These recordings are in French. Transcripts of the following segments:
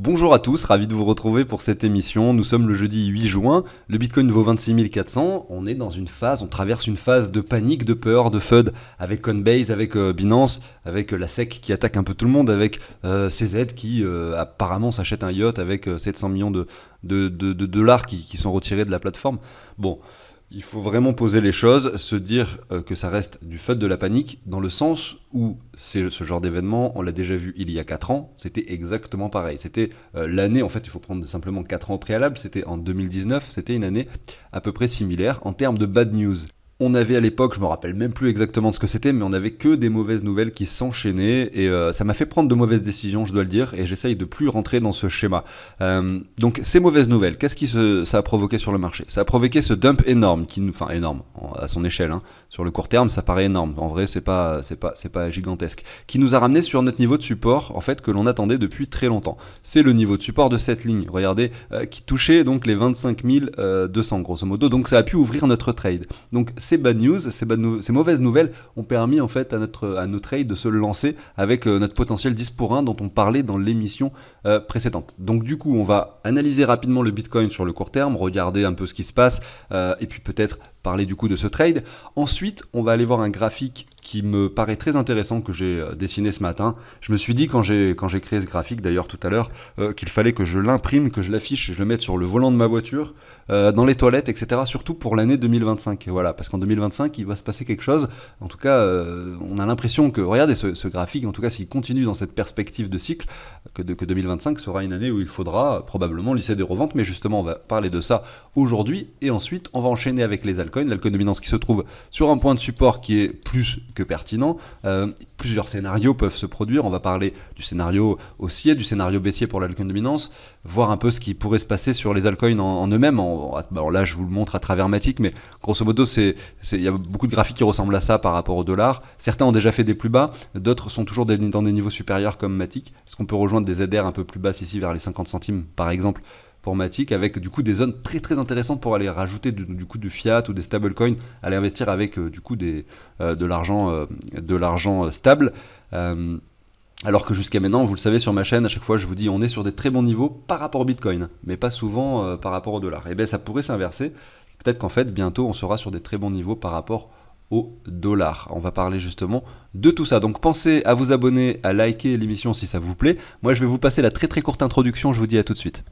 Bonjour à tous, ravi de vous retrouver pour cette émission. Nous sommes le jeudi 8 juin, le Bitcoin vaut 26 400. On est dans une phase, on traverse une phase de panique, de peur, de FUD avec Coinbase, avec Binance, avec la SEC qui attaque un peu tout le monde, avec CZ qui apparemment s'achète un yacht avec 700 millions de dollars qui sont retirés de la plateforme. Bon. Il faut vraiment poser les choses, se dire que ça reste du FUD de la panique, dans le sens où c'est ce genre d'événement, on l'a déjà vu il y a 4 ans, c'était exactement pareil. C'était l'année, en fait il faut prendre simplement 4 ans au préalable, c'était en 2019, c'était une année à peu près similaire en termes de bad news. On avait à l'époque, je me rappelle même plus exactement de ce que c'était, mais on avait que des mauvaises nouvelles qui s'enchaînaient et ça m'a fait prendre de mauvaises décisions, je dois le dire, et j'essaye de plus rentrer dans ce schéma. Donc ces mauvaises nouvelles, qu'est-ce que ça a provoqué sur le marché? Ça a provoqué ce dump énorme, enfin énorme à son échelle, hein. Sur le court terme, ça paraît énorme. En vrai, c'est pas gigantesque. Qui nous a ramené sur notre niveau de support, en fait, que l'on attendait depuis très longtemps. C'est le niveau de support de cette ligne. Regardez, qui touchait donc les 25 200 grosso modo. Donc ça a pu ouvrir notre trade. Donc ces bad news, ces mauvaises nouvelles ont permis en fait à nos trades de se lancer avec notre potentiel 10 pour 1 dont on parlait dans l'émission précédente. Donc du coup, on va analyser rapidement le Bitcoin sur le court terme, regarder un peu ce qui se passe et puis peut-être parler du coup de ce trade. Ensuite, on va aller voir un graphique qui me paraît très intéressant que j'ai dessiné ce matin. Je me suis dit quand j'ai créé ce graphique d'ailleurs tout à l'heure qu'il fallait que je l'imprime, que je l'affiche, je le mette sur le volant de ma voiture, dans les toilettes, etc. Surtout pour l'année 2025. Voilà, parce qu'en 2025 il va se passer quelque chose. En tout cas, on a l'impression que, regardez ce graphique, en tout cas s'il continue dans cette perspective de cycle, que 2025 sera une année où il faudra probablement lisser des reventes. Mais justement, on va parler de ça aujourd'hui et ensuite on va enchaîner avec les altcoins. L'alcoin dominance qui se trouve sur un point de support qui est plus que pertinent. Plusieurs scénarios peuvent se produire. On va parler du scénario haussier, du scénario baissier pour l'alcoin dominance, voir un peu ce qui pourrait se passer sur les altcoins en eux-mêmes. Alors là, je vous le montre à travers Matic, mais grosso modo, il y a beaucoup de graphiques qui ressemblent à ça par rapport au dollar. Certains ont déjà fait des plus bas, d'autres sont toujours dans des niveaux supérieurs comme Matic. Est-ce qu'on peut rejoindre des ZR un peu plus basses ici vers les 50 centimes par exemple pour Matic, avec du coup des zones très très intéressantes pour aller rajouter du coup du fiat ou des stablecoins, aller investir avec du coup de l'argent stable. Alors que jusqu'à maintenant, vous le savez sur ma chaîne, à chaque fois je vous dis on est sur des très bons niveaux par rapport au Bitcoin, mais pas souvent par rapport au dollar. Et bien ça pourrait s'inverser. Peut-être qu'en fait bientôt on sera sur des très bons niveaux par rapport au dollar. On va parler justement de tout ça. Donc pensez à vous abonner, à liker l'émission si ça vous plaît. Moi je vais vous passer la très très courte introduction, je vous dis à tout de suite.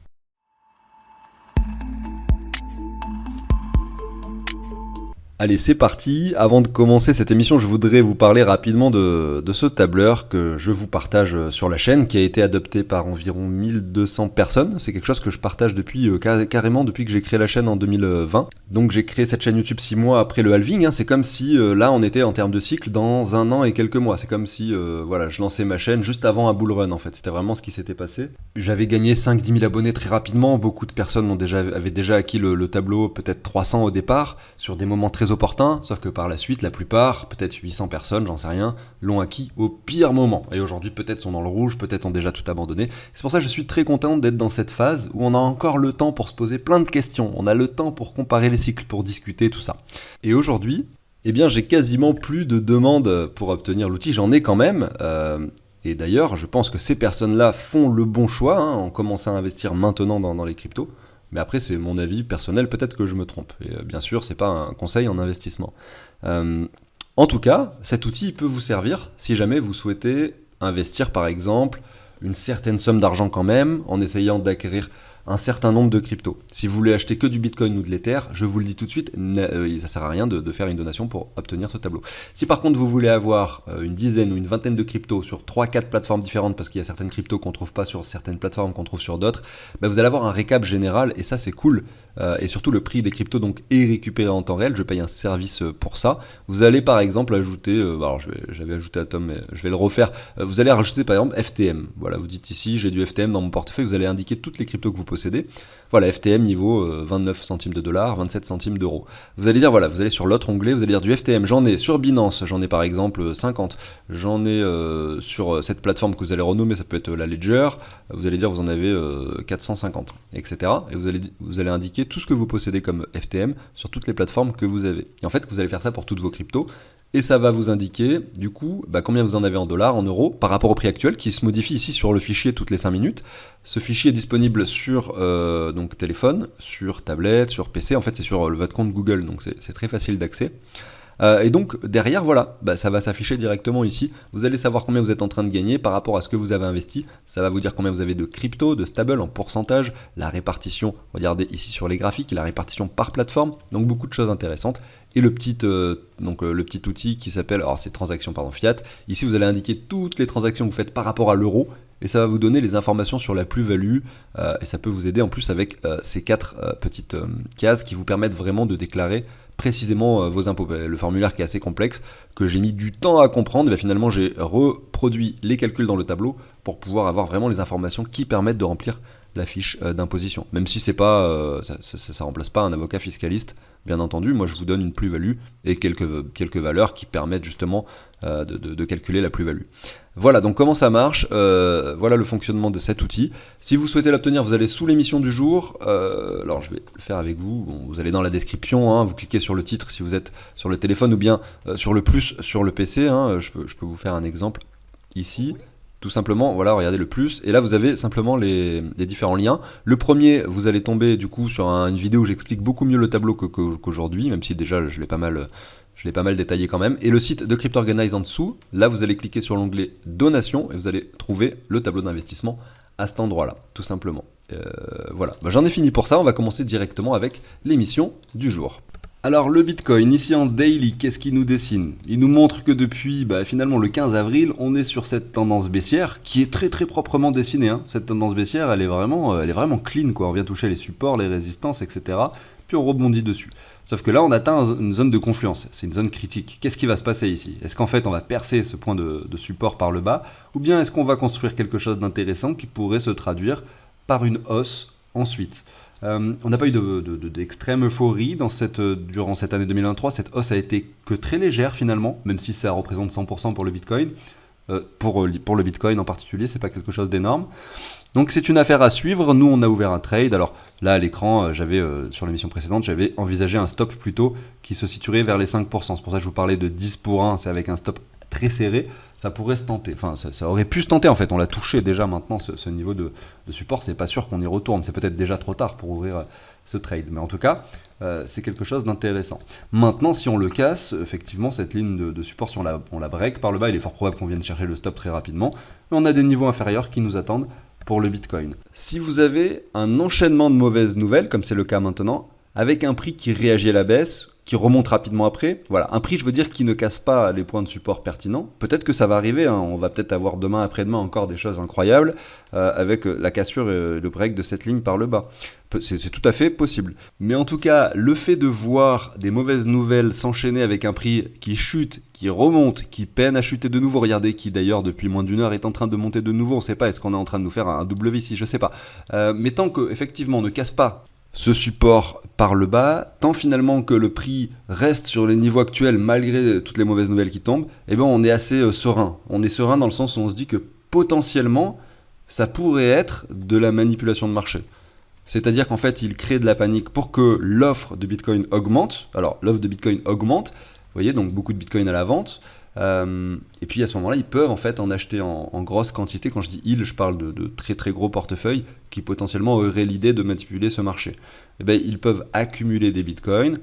Allez, c'est parti. Avant de commencer cette émission, je voudrais vous parler rapidement de ce tableur que je vous partage sur la chaîne, qui a été adopté par environ 1200 personnes. C'est quelque chose que je partage depuis carrément depuis que j'ai créé la chaîne en 2020. Donc j'ai créé cette chaîne YouTube 6 mois après le halving, hein. C'est comme si là on était en termes de cycle dans 1 an et quelques mois. C'est comme si voilà, je lançais ma chaîne juste avant un bull run en fait. C'était vraiment ce qui s'était passé. J'avais gagné 5-10 000 abonnés très rapidement. Beaucoup de personnes avaient déjà acquis le tableau, peut-être 300 au départ, sur des moments très opportun, sauf que par la suite, la plupart, peut-être 800 personnes, j'en sais rien, l'ont acquis au pire moment. Et aujourd'hui, peut-être sont dans le rouge, peut-être ont déjà tout abandonné. C'est pour ça que je suis très content d'être dans cette phase où on a encore le temps pour se poser plein de questions. On a le temps pour comparer les cycles, pour discuter, tout ça. Et aujourd'hui, eh bien, j'ai quasiment plus de demandes pour obtenir l'outil. J'en ai quand même. Et d'ailleurs, je pense que ces personnes-là font le bon choix, hein, en commençant à investir maintenant dans les cryptos. Mais après, c'est mon avis personnel, peut-être que je me trompe. Et bien sûr, c'est pas un conseil en investissement. En tout cas, cet outil peut vous servir si jamais vous souhaitez investir, par exemple, une certaine somme d'argent quand même, en essayant d'acquérir un certain nombre de cryptos. Si vous voulez acheter que du Bitcoin ou de l'Ether, je vous le dis tout de suite, ça sert à rien de faire une donation pour obtenir ce tableau. Si par contre vous voulez avoir une dizaine ou une vingtaine de cryptos sur 3-4 plateformes différentes, parce qu'il y a certaines cryptos qu'on ne trouve pas sur certaines plateformes, qu'on trouve sur d'autres, bah vous allez avoir un récap général et ça c'est cool. Et surtout le prix des cryptos donc est récupéré en temps réel, je paye un service pour ça. Vous allez par exemple ajouter, alors j'avais ajouté Atom mais je vais le refaire, vous allez rajouter par exemple FTM. Voilà, vous dites ici j'ai du FTM dans mon portefeuille, vous allez indiquer toutes les cryptos que vous possédez. Voilà, FTM niveau 29 centimes de dollars, 27 centimes d'euros. Vous allez dire, voilà, vous allez sur l'autre onglet, vous allez dire du FTM, j'en ai sur Binance, j'en ai par exemple 50, j'en ai sur cette plateforme que vous allez renommer, ça peut être la Ledger, vous allez dire vous en avez 450, etc. Et vous allez indiquer tout ce que vous possédez comme FTM sur toutes les plateformes que vous avez. Et en fait, vous allez faire ça pour toutes vos cryptos. Et ça va vous indiquer, du coup, combien vous en avez en dollars, en euros, par rapport au prix actuel, qui se modifie ici sur le fichier toutes les 5 minutes. Ce fichier est disponible sur donc téléphone, sur tablette, sur PC. En fait, c'est sur votre compte Google, donc c'est très facile d'accès. Et donc derrière, voilà, ça va s'afficher directement ici. Vous allez savoir combien vous êtes en train de gagner par rapport à ce que vous avez investi. Ça va vous dire combien vous avez de crypto, de stable en pourcentage, la répartition, regardez ici sur les graphiques, la répartition par plateforme. Donc beaucoup de choses intéressantes. Et le petit outil qui s'appelle, alors c'est transactions fiat. Ici vous allez indiquer toutes les transactions que vous faites par rapport à l'euro. Et ça va vous donner les informations sur la plus-value. Et ça peut vous aider en plus avec ces 4 petites cases qui vous permettent vraiment de déclarer précisément vos impôts. Le formulaire qui est assez complexe, que j'ai mis du temps à comprendre, et finalement j'ai reproduit les calculs dans le tableau pour pouvoir avoir vraiment les informations qui permettent de remplir la fiche d'imposition. Même si c'est pas, ça remplace pas un avocat fiscaliste, bien entendu. Moi je vous donne une plus-value et quelques valeurs qui permettent justement de calculer la plus-value. Voilà, donc comment ça marche, voilà le fonctionnement de cet outil. Si vous souhaitez l'obtenir, vous allez sous l'émission du jour, alors je vais le faire avec vous, vous allez dans la description, hein, vous cliquez sur le titre si vous êtes sur le téléphone ou bien sur le plus sur le PC, hein, je peux vous faire un exemple ici. Tout simplement, voilà, regardez le plus, et là vous avez simplement les différents liens. Le premier, vous allez tomber du coup sur une vidéo où j'explique beaucoup mieux le tableau qu'aujourd'hui, même si déjà je l'ai pas mal détaillé quand même. Et le site de CryptOrganize en dessous, là vous allez cliquer sur l'onglet Donation et vous allez trouver le tableau d'investissement à cet endroit-là, tout simplement. Voilà, j'en ai fini pour ça, on va commencer directement avec l'émission du jour. Alors le Bitcoin, ici en daily, qu'est-ce qu'il nous dessine? Il nous montre que depuis finalement le 15 avril, on est sur cette tendance baissière qui est très très proprement dessinée. Hein. Cette tendance baissière, elle est vraiment clean, quoi. On vient toucher les supports, les résistances, etc. Puis on rebondit dessus. Sauf que là, on atteint une zone de confluence, c'est une zone critique. Qu'est-ce qui va se passer ici? Est-ce qu'en fait, on va percer ce point de support par le bas? Ou bien est-ce qu'on va construire quelque chose d'intéressant qui pourrait se traduire par une hausse ensuite? On n'a pas eu d'extrême euphorie durant cette année 2023. Cette hausse a été que très légère finalement, même si ça représente 100% pour le Bitcoin. Pour le Bitcoin en particulier, c'est pas quelque chose d'énorme. Donc c'est une affaire à suivre. Nous, on a ouvert un trade. Alors là, à l'écran, sur l'émission précédente, j'avais envisagé un stop plutôt qui se situerait vers les 5%. C'est pour ça que je vous parlais de 10 pour 1. C'est avec un stop très serré. Ça pourrait se tenter. Enfin, ça aurait pu se tenter en fait. On l'a touché déjà maintenant, ce niveau de support. C'est pas sûr qu'on y retourne. C'est peut-être déjà trop tard pour ouvrir ce trade. Mais en tout cas, c'est quelque chose d'intéressant. Maintenant, si on le casse, effectivement, cette ligne de support, si on la break par le bas, il est fort probable qu'on vienne chercher le stop très rapidement. Mais on a des niveaux inférieurs qui nous attendent pour le Bitcoin. Si vous avez un enchaînement de mauvaises nouvelles, comme c'est le cas maintenant, avec un prix qui réagit à la baisse, qui remonte rapidement après, voilà, un prix, je veux dire, qui ne casse pas les points de support pertinents, peut-être que ça va arriver, hein. On va peut-être avoir demain, après-demain, encore des choses incroyables, avec la cassure et le break de cette ligne par le bas. C'est tout à fait possible. Mais en tout cas, le fait de voir des mauvaises nouvelles s'enchaîner avec un prix qui chute, qui remonte, qui peine à chuter de nouveau, regardez, qui d'ailleurs depuis moins d'une heure est en train de monter de nouveau, on ne sait pas, est-ce qu'on est en train de nous faire un W ici, je ne sais pas. Mais tant qu'effectivement on ne casse pas ce support par le bas, tant finalement que le prix reste sur les niveaux actuels malgré toutes les mauvaises nouvelles qui tombent, eh ben on est assez serein. On est serein dans le sens où on se dit que potentiellement ça pourrait être de la manipulation de marché. C'est-à-dire qu'en fait, il crée de la panique pour que l'offre de Bitcoin augmente. Alors, l'offre de Bitcoin augmente, vous voyez, donc beaucoup de Bitcoin à la vente. Et puis à ce moment-là, ils peuvent en fait en acheter en grosse quantité. Quand je dis ils, je parle de très très gros portefeuilles qui potentiellement auraient l'idée de manipuler ce marché. Et bien, ils peuvent accumuler des Bitcoins,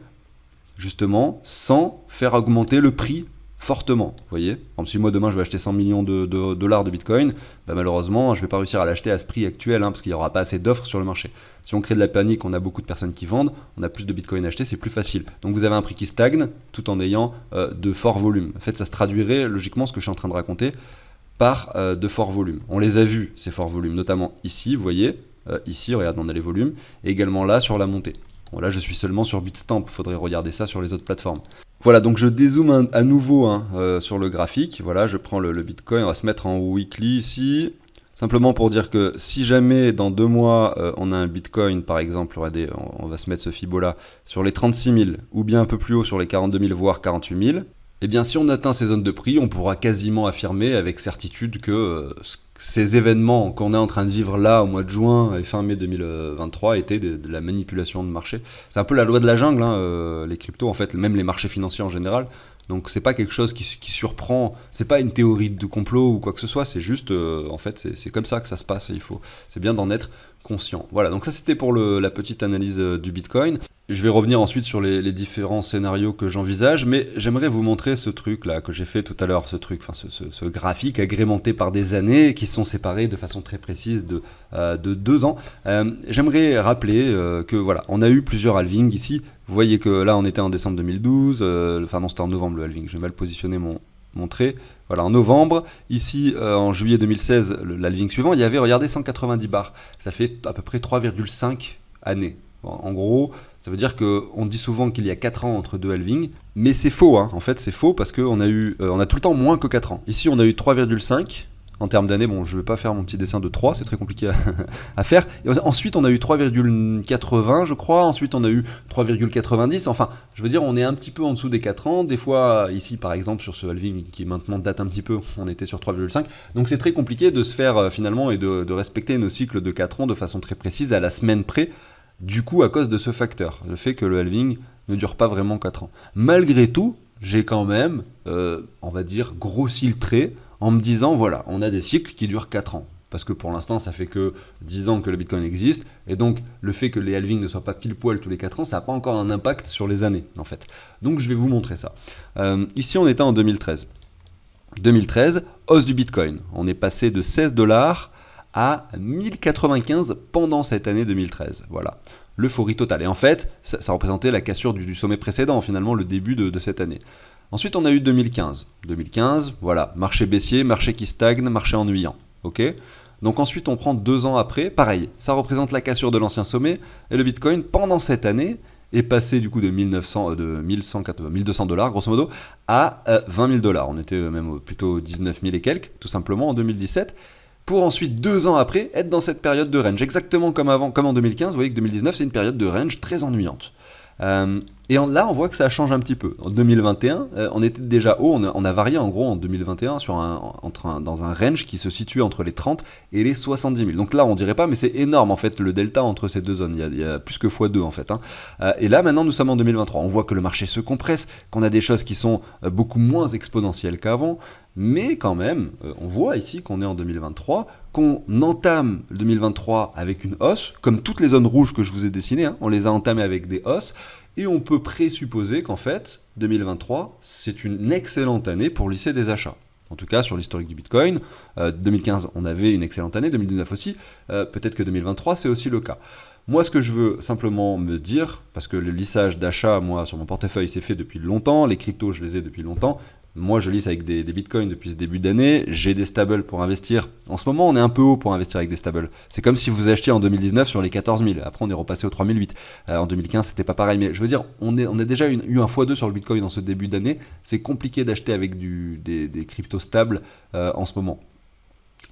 justement, sans faire augmenter le prix fortement, vous voyez. Par exemple, si moi demain je vais acheter 100 millions de dollars de Bitcoin, malheureusement je ne vais pas réussir à l'acheter à ce prix actuel, parce qu'il n'y aura pas assez d'offres sur le marché. Si on crée de la panique, on a beaucoup de personnes qui vendent, on a plus de Bitcoin achetés, c'est plus facile. Donc vous avez un prix qui stagne tout en ayant de forts volumes. En fait, ça se traduirait logiquement, ce que je suis en train de raconter, par de forts volumes. On les a vus, ces forts volumes, notamment ici, vous voyez, ici, regarde, on a les volumes, et également là sur la montée. Bon, là je suis seulement sur Bitstamp, il faudrait regarder ça sur les autres plateformes. Voilà, donc je dézoome à nouveau sur le graphique. Voilà, je prends le Bitcoin, on va se mettre en weekly ici. Simplement pour dire que si jamais dans 2 mois on a un Bitcoin par exemple, regardez, on va se mettre ce Fibo là sur les 36 000 ou bien un peu plus haut sur les 42 000 voire 48 000, eh bien si on atteint ces zones de prix, on pourra quasiment affirmer avec certitude que ces événements qu'on est en train de vivre là au mois de juin et fin mai 2023 étaient de la manipulation de marché. C'est un peu la loi de la jungle, les cryptos en fait, même les marchés financiers en général. Donc c'est pas quelque chose qui surprend, c'est pas une théorie de complot ou quoi que ce soit, c'est juste, en fait, c'est comme ça que ça se passe et c'est bien d'en être conscient. Voilà, donc ça c'était pour la petite analyse du Bitcoin. Je vais revenir ensuite sur les différents scénarios que j'envisage, mais j'aimerais vous montrer ce truc là que j'ai fait tout à l'heure, ce graphique agrémenté par des années qui sont séparées de façon très précise de 2 ans. J'aimerais rappeler que voilà, on a eu plusieurs halvings ici. Vous voyez que là on était en décembre 2012, enfin non c'était en novembre le halving, je vais mal positionner mon trait. Voilà, en novembre, ici en juillet 2016, l'halving suivant, il y avait, regardez, 190 bars. Ça fait à peu près 3,5 années. En gros, ça veut dire qu'on dit souvent qu'il y a 4 ans entre deux halvings, mais c'est faux, hein. En fait c'est faux parce qu'on a tout le temps moins que 4 ans. Ici on a eu 3,5 en termes d'années, bon je ne vais pas faire mon petit dessin de 3, c'est très compliqué à faire. Et ensuite on a eu 3,80 je crois, ensuite on a eu 3,90, enfin je veux dire on est un petit peu en dessous des 4 ans, des fois ici par exemple sur ce halving qui maintenant date un petit peu, on était sur 3,5, donc c'est très compliqué de se faire finalement et de respecter nos cycles de 4 ans de façon très précise à la semaine près. Du coup, à cause de ce facteur, le fait que le halving ne dure pas vraiment 4 ans. Malgré tout, j'ai quand même, on va dire, grossi le trait en me disant, voilà, on a des cycles qui durent 4 ans. Parce que pour l'instant, ça fait que 10 ans que le Bitcoin existe, et donc le fait que les halvings ne soient pas pile poil tous les 4 ans, ça n'a pas encore un impact sur les années, en fait. Donc je vais vous montrer ça. Ici, on était en 2013. 2013, hausse du Bitcoin. On est passé de 16 dollars à 1095 pendant cette année 2013. Voilà, l'euphorie totale. Et en fait, ça représentait la cassure du sommet précédent, finalement, le début de cette année. Ensuite, on a eu 2015. 2015, voilà, marché baissier, marché qui stagne, marché ennuyant. Ok ? Donc ensuite, on prend 2 ans après, pareil, ça représente la cassure de l'ancien sommet, et le Bitcoin, pendant cette année, est passé du coup de 1200 dollars grosso modo à 20 000 dollars. On était même plutôt 19 000 et quelques, tout simplement, en 2017. Pour ensuite, 2 ans après, être dans cette période de range. Exactement comme avant, comme en 2015, vous voyez que 2019, c'est une période de range très ennuyante. Là, on voit que ça change un petit peu. En 2021, on était déjà haut, on a varié en gros en 2021 dans un range qui se situe entre les 30 et les 70 000. Donc là, on dirait pas, mais c'est énorme en fait le delta entre ces deux zones. Il y a plus que x2 en fait. Et là, maintenant, nous sommes en 2023. On voit que le marché se compresse, qu'on a des choses qui sont beaucoup moins exponentielles qu'avant. Mais quand même, on voit ici qu'on est en 2023, qu'on entame 2023 avec une hausse, comme toutes les zones rouges que je vous ai dessinées, on les a entamées avec des hausses, et on peut présupposer qu'en fait, 2023, c'est une excellente année pour lisser des achats. En tout cas, sur l'historique du Bitcoin, 2015, on avait une excellente année, 2019 aussi, peut-être que 2023, c'est aussi le cas. Moi, ce que je veux simplement me dire, parce que le lissage d'achat, moi, sur mon portefeuille, c'est fait depuis longtemps, les cryptos, je les ai depuis longtemps. Moi, je lisse avec des bitcoins depuis ce début d'année. J'ai des stables pour investir. En ce moment, on est un peu haut pour investir avec des stables. C'est comme si vous achetiez en 2019 sur les 14 000. Après, on est repassé aux 3008. En 2015, c'était pas pareil. Mais je veux dire, on a déjà eu un x2 sur le bitcoin en ce début d'année. C'est compliqué d'acheter avec des cryptos stables en ce moment.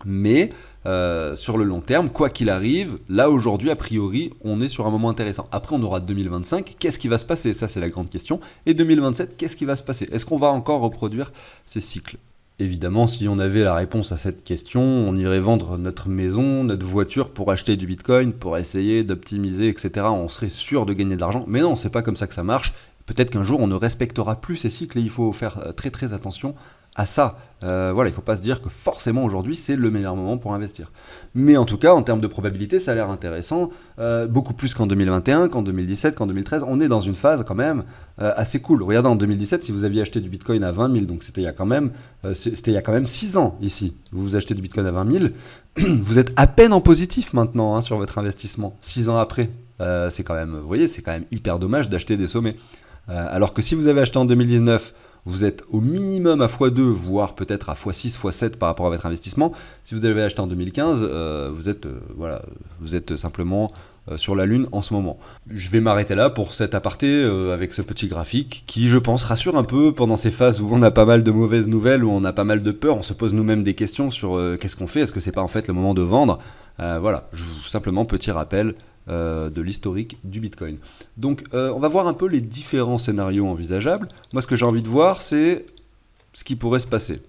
Mais sur le long terme, quoi qu'il arrive, là aujourd'hui, a priori, on est sur un moment intéressant. Après, on aura 2025, qu'est-ce qui va se passer? Ça, c'est la grande question. Et 2027, qu'est-ce qui va se passer? Est-ce qu'on va encore reproduire ces cycles? Évidemment, si on avait la réponse à cette question, on irait vendre notre maison, notre voiture pour acheter du Bitcoin, pour essayer d'optimiser, etc. On serait sûr de gagner de l'argent. Mais non, c'est pas comme ça que ça marche. Peut-être qu'un jour, on ne respectera plus ces cycles et il faut faire très très attention à ça. Voilà, il ne faut pas se dire que forcément aujourd'hui c'est le meilleur moment pour investir. Mais en tout cas, en termes de probabilité, ça a l'air intéressant, beaucoup plus qu'en 2021, qu'en 2017, qu'en 2013. On est dans une phase quand même assez cool. Regardez, en 2017, si vous aviez acheté du Bitcoin à 20 000, donc c'était il y a quand même 6 ans ici, vous achetez du Bitcoin à 20 000, vous êtes à peine en positif maintenant sur votre investissement, 6 ans après. C'est quand même, vous voyez, c'est quand même hyper dommage d'acheter des sommets. Alors que si vous avez acheté en 2019, vous êtes au minimum à x2, voire peut-être à x6, x7 par rapport à votre investissement. Si vous avez acheté en 2015, vous êtes simplement sur la lune en ce moment. Je vais m'arrêter là pour cet aparté avec ce petit graphique qui, je pense, rassure un peu pendant ces phases où on a pas mal de mauvaises nouvelles, où on a pas mal de peur, on se pose nous-mêmes des questions sur qu'est-ce qu'on fait, est-ce que c'est pas en fait le moment de vendre? Voilà, simplement petit rappel de l'historique du Bitcoin. Donc on va voir un peu les différents scénarios envisageables. Moi ce que j'ai envie de voir c'est ce qui pourrait se passer.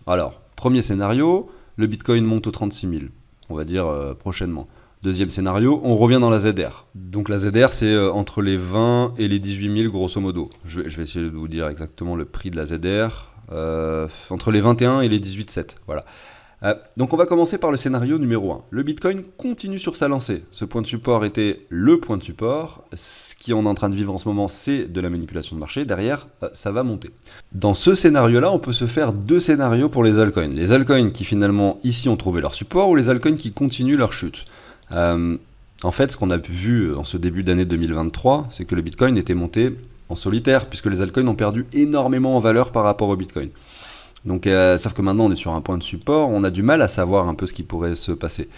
Alors, premier scénario, le Bitcoin monte aux 36 000, on va dire prochainement. Deuxième scénario, on revient dans la ZR. Donc la ZR, c'est entre les 20 et les 18 000 grosso modo. Je vais essayer de vous dire exactement le prix de la ZR. Entre les 21 et les 18,7. Voilà. Donc on va commencer par le scénario numéro 1. Le Bitcoin continue sur sa lancée. Ce point de support était le point de support. Ce qu'on est en train de vivre en ce moment, c'est de la manipulation de marché. Derrière, ça va monter. Dans ce scénario-là, on peut se faire deux scénarios pour les altcoins. Les altcoins qui finalement, ici, ont trouvé leur support, ou les altcoins qui continuent leur chute. En fait, ce qu'on a vu en ce début d'année 2023, c'est que le Bitcoin était monté en solitaire, puisque les altcoins ont perdu énormément en valeur par rapport au Bitcoin. Donc, sauf que maintenant on est sur un point de support, on a du mal à savoir un peu ce qui pourrait se passer.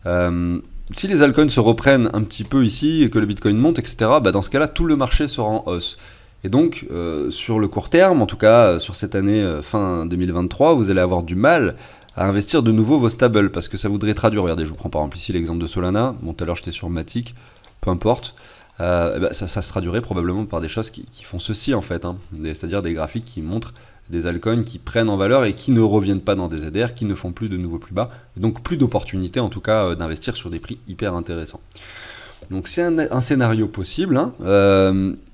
Si les altcoins se reprennent un petit peu ici et que le Bitcoin monte, etc., dans ce cas-là, tout le marché sera en hausse. Et donc, sur le court terme, en tout cas sur cette année fin 2023, vous allez avoir du mal à investir de nouveau vos stables, parce que ça voudrait traduire. Regardez, je vous prends par exemple ici l'exemple de Solana. Bon, tout à l'heure j'étais sur Matic, peu importe. Ça se traduirait probablement par des choses qui font ceci en fait, c'est-à-dire des graphiques qui montrent des altcoins qui prennent en valeur et qui ne reviennent pas dans des ZR, qui ne font plus de nouveaux plus bas, donc plus d'opportunités en tout cas d'investir sur des prix hyper intéressants. Donc c'est un scénario possible,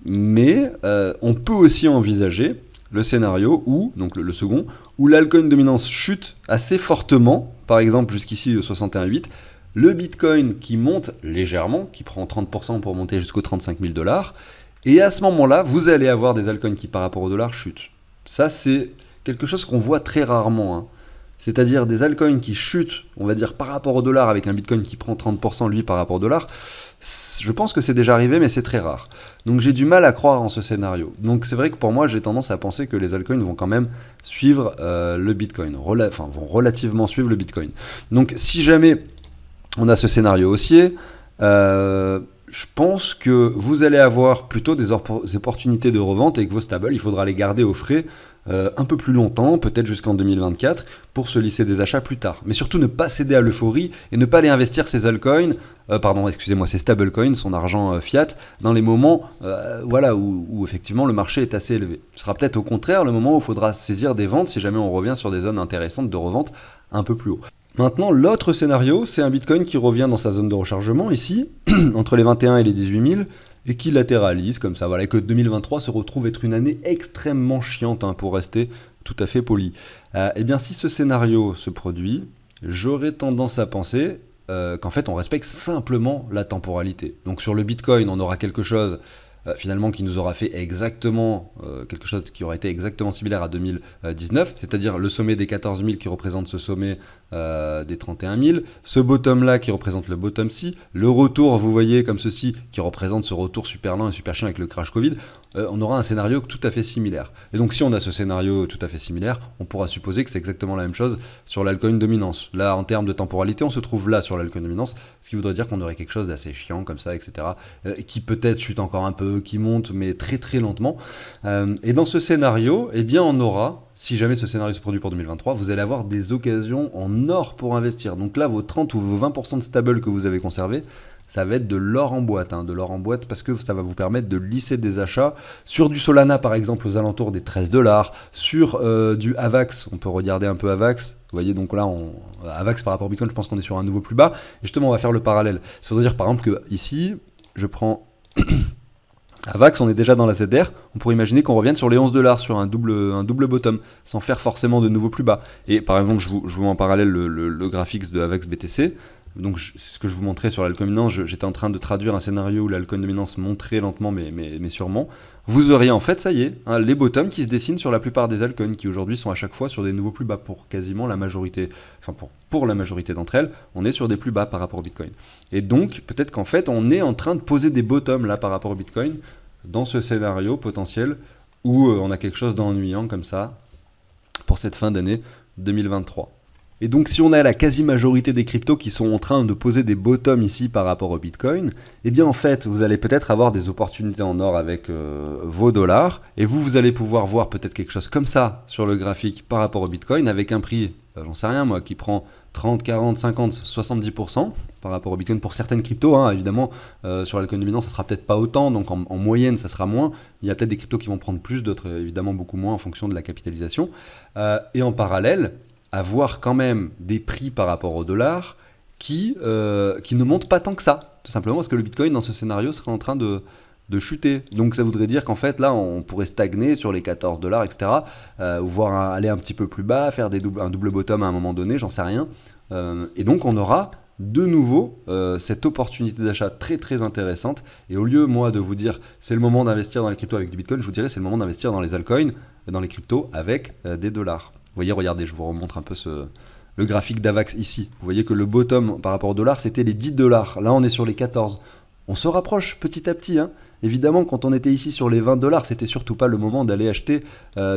mais on peut aussi envisager le scénario où, donc le second, où l'altcoin dominance chute assez fortement, par exemple jusqu'ici de 61,8, le Bitcoin qui monte légèrement, qui prend 30% pour monter jusqu'aux 35 000 $, et à ce moment-là, vous allez avoir des altcoins qui par rapport au dollar chutent. Ça, c'est quelque chose qu'on voit très rarement. C'est-à-dire des altcoins qui chutent, on va dire, par rapport au dollar, avec un Bitcoin qui prend 30% lui par rapport au dollar. Je pense que c'est déjà arrivé, mais c'est très rare. Donc j'ai du mal à croire en ce scénario. Donc c'est vrai que pour moi, j'ai tendance à penser que les altcoins vont quand même suivre le Bitcoin, vont relativement suivre le Bitcoin. Donc si jamais on a ce scénario haussier, je pense que vous allez avoir plutôt des opportunités de revente et que vos stables, il faudra les garder au frais un peu plus longtemps, peut-être jusqu'en 2024, pour se lisser des achats plus tard. Mais surtout ne pas céder à l'euphorie et ne pas aller investir ces altcoins, ces stablecoins, son argent fiat, dans les moments où effectivement le marché est assez élevé. Ce sera peut-être au contraire le moment où il faudra saisir des ventes si jamais on revient sur des zones intéressantes de revente un peu plus haut. Maintenant, l'autre scénario, c'est un Bitcoin qui revient dans sa zone de rechargement, ici, entre les 21 et les 18 000, et qui latéralise comme ça, et que 2023 se retrouve être une année extrêmement chiante, pour rester tout à fait poli. Eh bien, si ce scénario se produit, j'aurais tendance à penser qu'en fait, on respecte simplement la temporalité. Donc sur le Bitcoin, on aura quelque chose finalement qui nous aura fait exactement quelque chose qui aurait été exactement similaire à 2019, c'est-à-dire le sommet des 14 000 qui représente ce sommet des 31 000, ce bottom-là qui représente le bottom-ci, le retour, vous voyez, comme ceci, qui représente ce retour super lent et super chiant avec le crash Covid, on aura un scénario tout à fait similaire. Et donc si on a ce scénario tout à fait similaire, on pourra supposer que c'est exactement la même chose sur l'altcoin dominance. Là, en termes de temporalité, on se trouve là sur l'altcoin dominance, ce qui voudrait dire qu'on aurait quelque chose d'assez chiant comme ça, etc., qui peut-être chute encore un peu, qui monte, mais très très lentement. Et dans ce scénario, eh bien on aura, si jamais ce scénario se produit pour 2023, vous allez avoir des occasions en or pour investir. Donc là, vos 30 ou vos 20% de stable que vous avez conservés, ça va être de l'or en boîte, de l'or en boîte, parce que ça va vous permettre de lisser des achats sur du Solana par exemple aux alentours des 13 $, sur du AVAX, on peut regarder un peu AVAX, vous voyez, donc là, AVAX par rapport au Bitcoin, je pense qu'on est sur un nouveau plus bas, et justement on va faire le parallèle. Ça veut dire par exemple que ici, je prends AVAX, on est déjà dans la ZR, on pourrait imaginer qu'on revienne sur les 11 $, sur un double bottom, sans faire forcément de nouveau plus bas. Et par exemple, je vous mets en parallèle le graphique de AVAX BTC. Donc c'est ce que je vous montrais sur l'altcoin dominance, j'étais en train de traduire un scénario où l'altcoin dominance monterait lentement mais sûrement. Vous auriez en fait, ça y est, les bottoms qui se dessinent sur la plupart des altcoins qui aujourd'hui sont à chaque fois sur des nouveaux plus bas pour quasiment la majorité, pour la majorité d'entre elles, on est sur des plus bas par rapport au Bitcoin. Et donc peut-être qu'en fait on est en train de poser des bottoms là par rapport au Bitcoin dans ce scénario potentiel où on a quelque chose d'ennuyant comme ça pour cette fin d'année 2023. Et donc si on a la quasi-majorité des cryptos qui sont en train de poser des bottoms ici par rapport au Bitcoin, eh bien en fait vous allez peut-être avoir des opportunités en or avec vos dollars, et vous allez pouvoir voir peut-être quelque chose comme ça sur le graphique par rapport au Bitcoin avec un prix, j'en sais rien moi, qui prend 30, 40, 50, 70% par rapport au Bitcoin pour certaines cryptos, évidemment sur l'altcoin dominant ça sera peut-être pas autant, donc en moyenne ça sera moins, il y a peut-être des cryptos qui vont prendre plus, d'autres évidemment beaucoup moins en fonction de la capitalisation, et en parallèle avoir quand même des prix par rapport au dollar qui ne monte pas tant que ça, tout simplement parce que le Bitcoin dans ce scénario serait en train de chuter. Donc ça voudrait dire qu'en fait là on pourrait stagner sur les 14 dollars, etc. Ou voir aller un petit peu plus bas, faire un double bottom à un moment donné, j'en sais rien. Et donc on aura de nouveau cette opportunité d'achat très très intéressante. Et au lieu moi de vous dire c'est le moment d'investir dans les cryptos avec du Bitcoin, je vous dirais c'est le moment d'investir dans les altcoins, dans les cryptos avec des dollars. Vous voyez, regardez, je vous remontre un peu le graphique d'Avax ici. Vous voyez que le bottom par rapport au dollar c'était les 10 dollars. Là on est sur les 14. On se rapproche petit à petit, hein. Évidemment, quand on était ici sur les 20 dollars, c'était surtout pas le moment d'aller acheter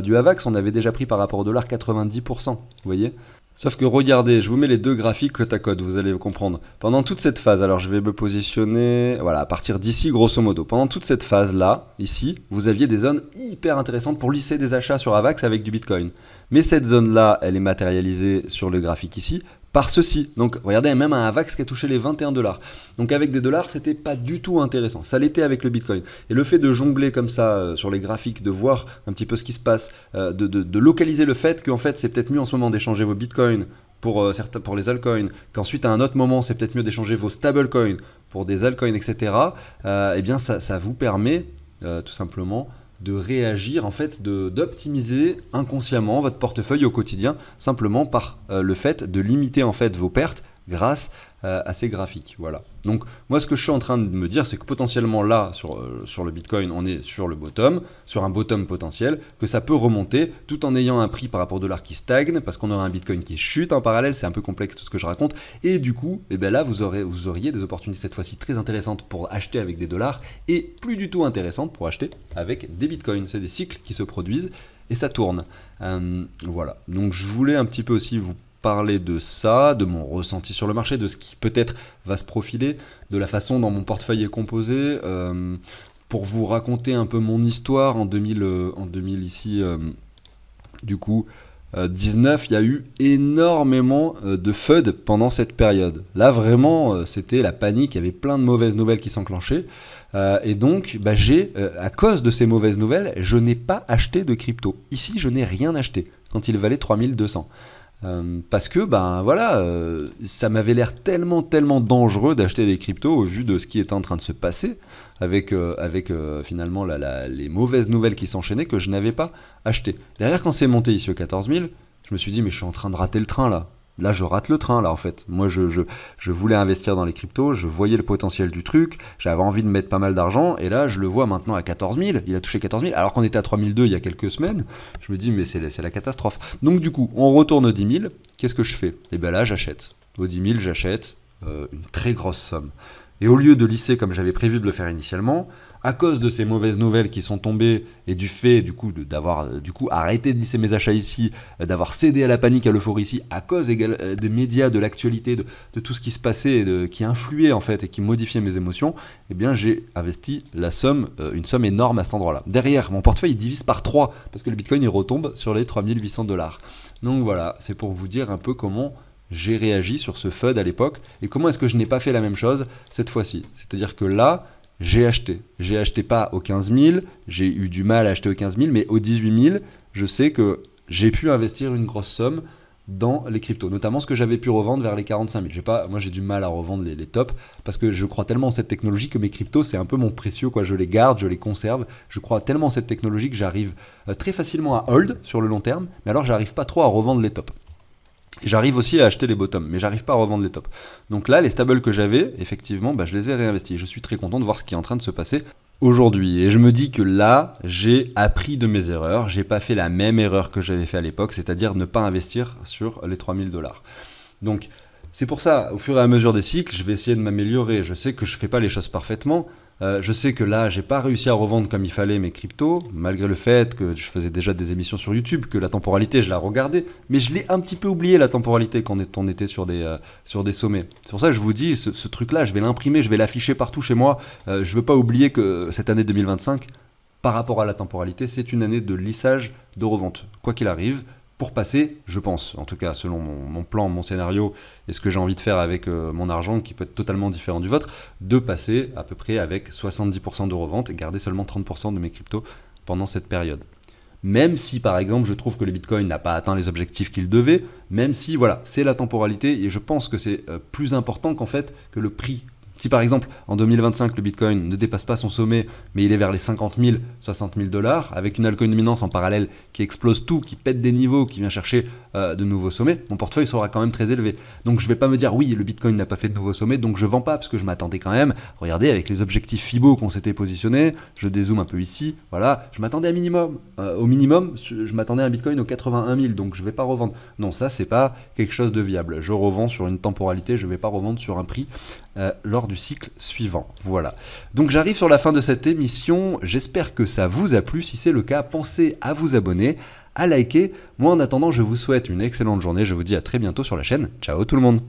du Avax. On avait déjà pris par rapport au dollar 90%. Vous voyez ? Sauf que regardez, je vous mets les deux graphiques côte à côte, vous allez comprendre. Pendant toute cette phase, alors je vais me positionner, voilà, à partir d'ici grosso modo. Pendant toute cette phase-là, ici, vous aviez des zones hyper intéressantes pour lisser des achats sur Avax avec du Bitcoin. Mais cette zone-là, elle est matérialisée sur le graphique ici par ceci. Donc regardez, même un Avax qui a touché les 21 dollars. Donc avec des dollars, c'était pas du tout intéressant. Ça l'était avec le Bitcoin. Et le fait de jongler comme ça sur les graphiques, de voir un petit peu ce qui se passe, de localiser le fait qu'en fait c'est peut-être mieux en ce moment d'échanger vos Bitcoins pour les altcoins, qu'ensuite à un autre moment c'est peut-être mieux d'échanger vos stablecoins pour des altcoins, etc. Eh bien ça vous permet tout simplement de réagir, en fait, d'optimiser inconsciemment votre portefeuille au quotidien, simplement par le fait de limiter en fait vos pertes grâce à ces graphiques. Voilà. Donc moi ce que je suis en train de me dire, c'est que potentiellement là sur le Bitcoin, on est sur le bottom, sur un bottom potentiel, que ça peut remonter tout en ayant un prix par rapport au dollar qui stagne, parce qu'on aura un Bitcoin qui chute en parallèle, c'est un peu complexe tout ce que je raconte, et du coup, eh ben là vous auriez des opportunités cette fois-ci très intéressantes pour acheter avec des dollars, et plus du tout intéressantes pour acheter avec des Bitcoins. C'est des cycles qui se produisent, et ça tourne. Voilà. Donc je voulais un petit peu aussi vous parler de ça, de mon ressenti sur le marché, de ce qui peut-être va se profiler, de la façon dont mon portefeuille est composé, pour vous raconter un peu mon histoire en 2000 ici, du coup, 19, il y a eu énormément de FUD pendant cette période. Là, vraiment, c'était la panique, il y avait plein de mauvaises nouvelles qui s'enclenchaient. Et donc, à cause de ces mauvaises nouvelles, je n'ai pas acheté de crypto. Ici, je n'ai rien acheté quand il valait 3200. Parce que ça m'avait l'air tellement dangereux d'acheter des cryptos au vu de ce qui était en train de se passer avec finalement les mauvaises nouvelles qui s'enchaînaient que je n'avais pas acheté. Derrière, quand c'est monté ici aux 14 000, je me suis dit mais je suis en train de rater le train là. Là, je rate le train, là, en fait. Moi, je voulais investir dans les cryptos, je voyais le potentiel du truc, j'avais envie de mettre pas mal d'argent, et là, je le vois maintenant à 14 000. Il a touché 14 000, alors qu'on était à 3 200 il y a quelques semaines. Je me dis, mais c'est la catastrophe. Donc, du coup, on retourne aux 10 000. Qu'est-ce que je fais ? Et bien là, j'achète. Aux 10 000, j'achète une très grosse somme. Et au lieu de lisser comme j'avais prévu de le faire initialement, à cause de ces mauvaises nouvelles qui sont tombées et du fait d'avoir arrêté de lisser mes achats ici, d'avoir cédé à la panique, à l'euphorie ici, à cause des médias, de l'actualité, de tout ce qui se passait, qui influait en fait et qui modifiait mes émotions, eh bien j'ai investi une somme énorme à cet endroit-là. Derrière, mon portefeuille il divise par 3 parce que le Bitcoin il retombe sur les 3800 dollars. Donc voilà, c'est pour vous dire un peu comment j'ai réagi sur ce FUD à l'époque et comment est-ce que je n'ai pas fait la même chose cette fois-ci. C'est-à-dire que là, j'ai acheté. J'ai acheté pas aux 15 000, j'ai eu du mal à acheter aux 15 000, mais aux 18 000, je sais que j'ai pu investir une grosse somme dans les cryptos, notamment ce que j'avais pu revendre vers les 45 000. Moi, j'ai du mal à revendre les tops parce que je crois tellement en cette technologie que mes cryptos, c'est un peu mon précieux, quoi. Je les garde, je les conserve. Je crois tellement en cette technologie que j'arrive très facilement à hold sur le long terme, mais alors j'arrive pas trop à revendre les tops. Et j'arrive aussi à acheter les bottoms, mais j'arrive pas à revendre les tops. Donc là, les stables que j'avais, effectivement, je les ai réinvestis. Je suis très content de voir ce qui est en train de se passer aujourd'hui. Et je me dis que là, j'ai appris de mes erreurs. J'ai pas fait la même erreur que j'avais fait à l'époque, c'est-à-dire ne pas investir sur les 3000 dollars. Donc, c'est pour ça, au fur et à mesure des cycles, je vais essayer de m'améliorer. Je sais que je fais pas les choses parfaitement. Je sais que là, j'ai pas réussi à revendre comme il fallait mes cryptos, malgré le fait que je faisais déjà des émissions sur YouTube, que la temporalité, je la regardais, mais je l'ai un petit peu oublié la temporalité quand on était sur des sommets. C'est pour ça que je vous dis, ce truc-là, je vais l'imprimer, je vais l'afficher partout chez moi. Je veux pas oublier que cette année 2025, par rapport à la temporalité, c'est une année de lissage de revente. Quoi qu'il arrive, pour passer, je pense, en tout cas selon mon plan, mon scénario et ce que j'ai envie de faire avec mon argent qui peut être totalement différent du vôtre, de passer à peu près avec 70% de revente et garder seulement 30% de mes cryptos pendant cette période. même si par exemple je trouve que le Bitcoin n'a pas atteint les objectifs qu'il devait, même si voilà, c'est la temporalité et je pense que c'est plus important qu'en fait que le prix. Si par exemple en 2025 le Bitcoin ne dépasse pas son sommet, mais il est vers les 50 000, 60 000 dollars, avec une altcoin dominance en parallèle qui explose tout, qui pète des niveaux, qui vient chercher de nouveaux sommets, mon portefeuille sera quand même très élevé. Donc je ne vais pas me dire oui, le Bitcoin n'a pas fait de nouveaux sommets, donc je ne vends pas, parce que je m'attendais quand même. Regardez, avec les objectifs FIBO qu'on s'était positionnés, je dézoome un peu ici, voilà, je m'attendais à minimum. Au minimum, je m'attendais à un Bitcoin aux 81 000, donc je ne vais pas revendre. Non, ça c'est pas quelque chose de viable. Je revends sur une temporalité, je ne vais pas revendre sur un prix lors du cycle suivant. Voilà. Donc j'arrive sur la fin de cette émission. J'espère que ça vous a plu. Si c'est le cas, pensez à vous abonner, à liker. Moi en attendant, je vous souhaite une excellente journée. Je vous dis à très bientôt sur la chaîne. Ciao tout le monde.